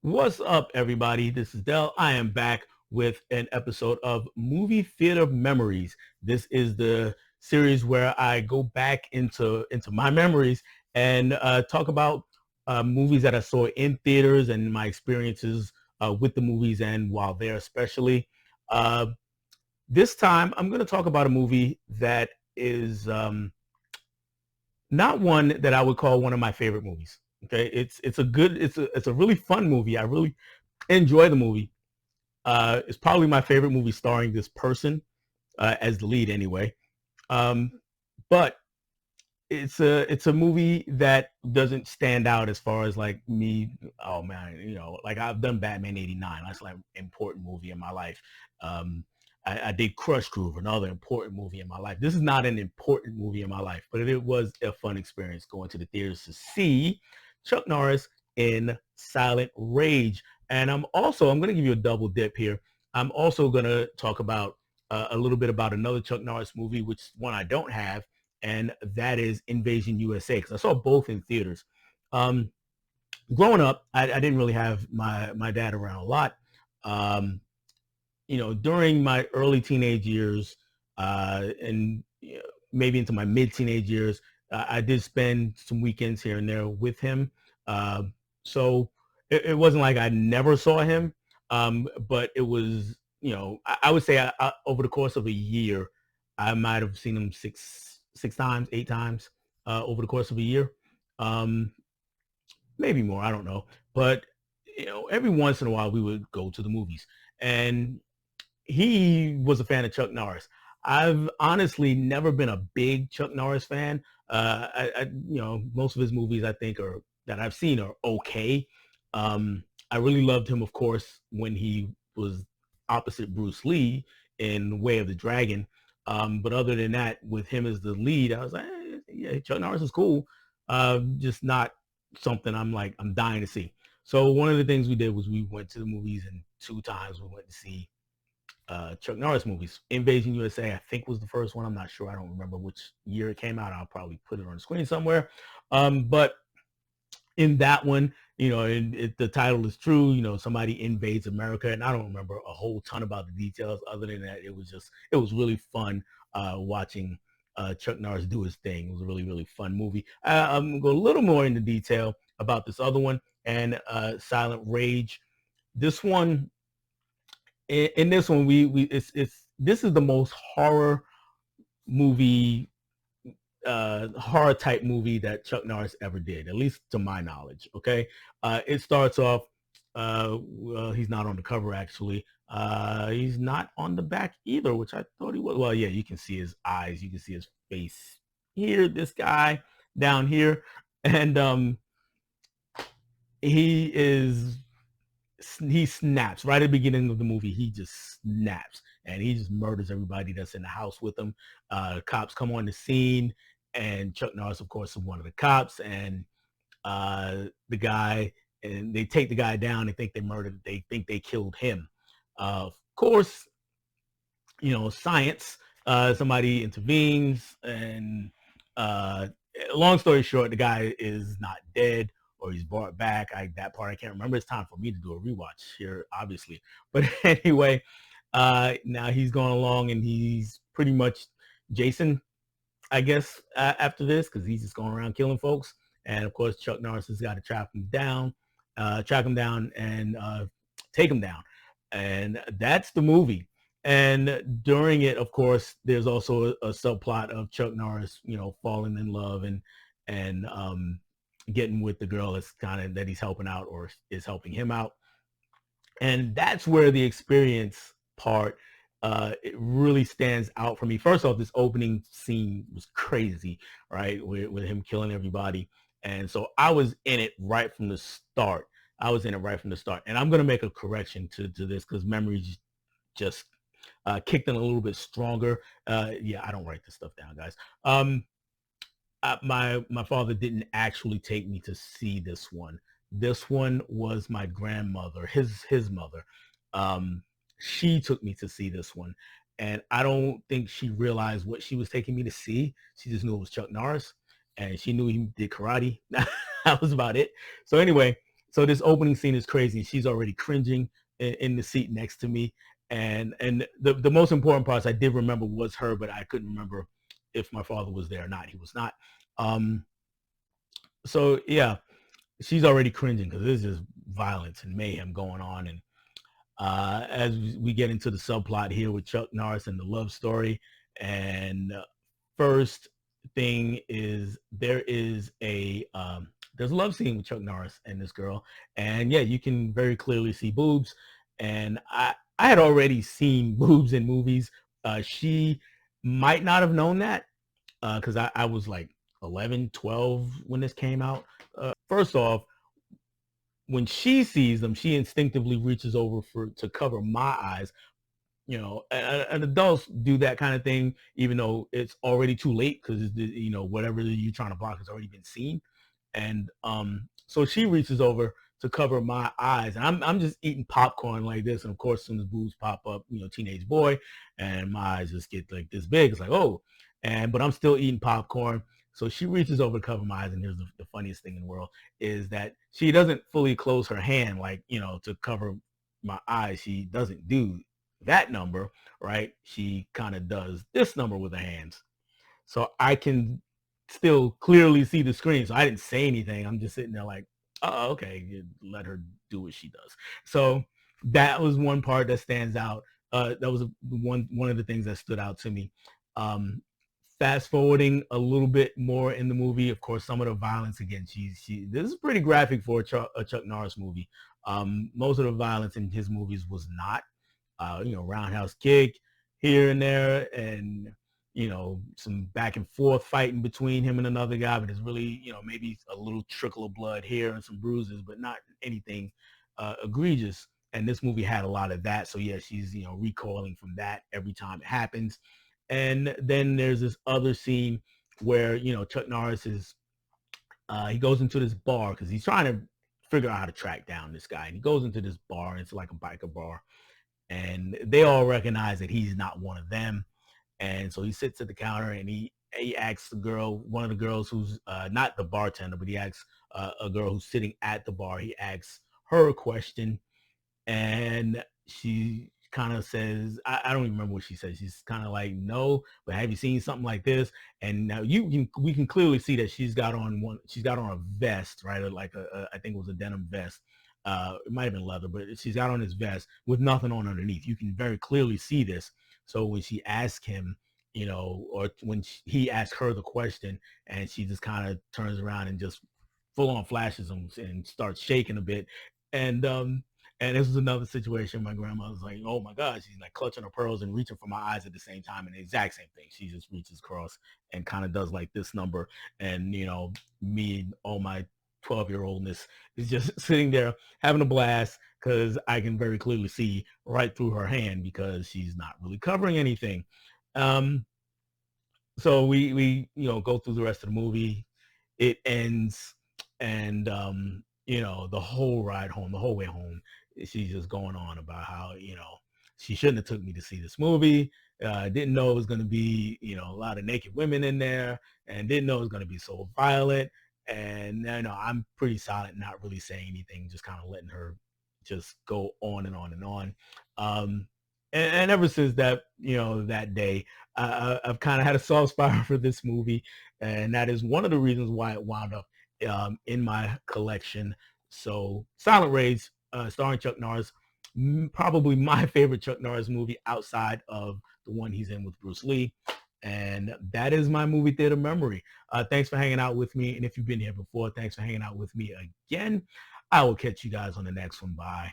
What's up, everybody? This is Dell. I am back with an episode of Movie Theater Memories. This is the series where I go back into my memories and talk about movies that I saw in theaters and my experiences with the movies and while there, especially. Uh, this time, I'm going to talk about a movie that is not one that I would call one of my favorite movies. Okay, it's a really fun movie. I really enjoy the movie. It's probably my favorite movie starring this person as the lead, anyway. Um, but it's a movie that doesn't stand out as far as like me. Oh man, like I've done Batman '89. That's like an important movie in my life. Um, I did Crush Groove, another important movie in my life. This is not an important movie in my life, but it was a fun experience going to the theaters to see Chuck Norris in Silent Rage. And I'm going to give you a double dip here. I'm also going to talk about a little bit about another Chuck Norris movie, which one I don't have, and that is Invasion USA, because I saw both in theaters. Um, Growing up, I didn't really have my dad around a lot. Um, During my early teenage years and maybe into my mid teenage years, I did spend some weekends here and there with him. Uh, so it wasn't like I never saw him, but it was, I would say over the course of a year, I might have seen him six times, eight times over the course of a year. Um, Maybe more, I don't know. But every once in a while we would go to the movies. And he was a fan of Chuck Norris. I've honestly never been a big Chuck Norris fan. Most of his movies I think are that I've seen are okay. I really loved him, of course, when he was opposite Bruce Lee in Way of the Dragon. But other than that, with him as the lead, I was like, yeah, Chuck Norris is cool. Just not something I'm dying to see. So one of the things we did was we went to the movies, and two times we went to see Chuck Norris movies. Invasion USA, I think, was the first one. I'm not sure. I don't remember which year it came out. I'll probably put it on the screen somewhere. But in that one, the title is true. Somebody invades America, and I don't remember a whole ton about the details. Other than that, it was really fun watching Chuck Norris do his thing. It was a really really fun movie. I'm gonna go a little more into detail about this other one and Silent Rage. This one in this one we it's this is the most movie horror type movie that Chuck Norris ever did, at least to my knowledge. Okay, it starts off. Well, he's not on the cover actually. He's not on the back either, which I thought he was. Well, yeah, you can see his eyes, you can see his face here. This guy down here, and he is he snaps right at the beginning of the movie. He just snaps and he just murders everybody that's in the house with him. Cops come on the scene, and Chuck Norris, of course, is one of the cops, and the guy, and they take the guy down. They think they murdered. They think they killed him. Of course, science. Somebody intervenes, and uh, long story short, the guy is not dead or he's brought back. That part I can't remember. It's time for me to do a rewatch here, obviously. But anyway, now he's going along and he's pretty much Jason, I guess, after this, because he's just going around killing folks. And of course, Chuck Norris has got to track him down, and take him down. And that's the movie. And during it, of course, there's also a subplot of Chuck Norris, falling in love and getting with the girl that's kind of that he's helping out or is helping him out. And that's where the experience part it really stands out for me. First off, this opening scene was crazy, right? With him killing everybody. And so I was in it right from the start. And I'm going to make a correction to this because memories just kicked in a little bit stronger. Yeah, I don't write this stuff down, guys. My father didn't actually take me to see this one. This one was my grandmother, his mother. Um, she took me to see this one, and I don't think she realized what she was taking me to see. She just knew it was Chuck Norris, and she knew he did karate. That was about it. So anyway, So this opening scene is crazy. She's already cringing in the seat next to me. And the most important parts I did remember was her, but I couldn't remember if my father was there or not. He was not. Um, so yeah, she's already cringing because there's just violence and mayhem going on. And as we get into the subplot here with Chuck Norris and the love story, and first thing is there's a love scene with Chuck Norris and this girl, and yeah, you can very clearly see boobs, and I had already seen boobs in movies. She might not have known that because I was like 11, 12 when this came out. First off, when she sees them, she instinctively reaches over for to cover my eyes. You know, and adults do that kind of thing, even though it's already too late because you know whatever you're trying to block has already been seen. And so she reaches over to cover my eyes, and I'm just eating popcorn like this, and of course, as soon as boobs pop up, you know, teenage boy, and my eyes just get like this big. It's like, oh, and but I'm still eating popcorn. So she reaches over to cover my eyes, and here's the funniest thing in the world is that she doesn't fully close her hand, like, you know, to cover my eyes. She doesn't do that number, right? She kind of does this number with her hands. So I can still clearly see the screen. So I didn't say anything. I'm just sitting there like, oh, okay, let her do what she does. So that was one part that stands out. That was one of the things that stood out to me. Um, Fast forwarding a little bit more in the movie, of course, some of the violence again. She this is pretty graphic for a Chuck Norris movie. Most of the violence in his movies was not you know, roundhouse kick here and there, and you know, some back and forth fighting between him and another guy, but it's really, you know, maybe a little trickle of blood here and some bruises, but not anything egregious. And this movie had a lot of that. So yeah, she's, you know, recoiling from that every time it happens. And then there's this other scene where, you know, Chuck Norris is he goes into this bar because he's trying to figure out how to track down this guy. And he goes into this bar, and it's like a biker bar, and they all recognize that he's not one of them. And so he sits at the counter, and he asks the girl, one of the girls who's not the bartender, but he asks a girl who's sitting at the bar. He asks her a question, and she kind of says, I don't even remember what she says. She's kind of like, no, but have you seen something like this? And now we can clearly see that she's got on a vest, right? Or like I think it was a denim vest. It might have been leather, but she's got on this vest with nothing on underneath. You can very clearly see this. So when she asks him, you know, or when he asks her the question, and she just kind of turns around and just full on flashes him and starts shaking a bit. And and this was another situation. My grandma was like, "Oh my God!" She's like clutching her pearls and reaching for my eyes at the same time, and the exact same thing. She just reaches across and kind of does like this number, and you know, me, all my 12-year-oldness is just sitting there having a blast because I can very clearly see right through her hand because she's not really covering anything. Um, so we you know go through the rest of the movie. It ends, and you know, the whole ride home, the whole way home, she's just going on about how, you know, she shouldn't have took me to see this movie. Didn't know it was going to be, you know, a lot of naked women in there, and didn't know it was going to be so violent. And you know, I'm pretty silent, not really saying anything, just kind of letting her just go on and on and on. Um, and ever since that, you know, that day, I've kind of had a soft spot for this movie, and that is one of the reasons why it wound up in my collection. So, Silent Rage, starring Chuck Norris, probably my favorite Chuck Norris movie outside of the one he's in with Bruce Lee. And that is my movie theater memory. Thanks for hanging out with me. And if you've been here before, thanks for hanging out with me again. I will catch you guys on the next one. Bye.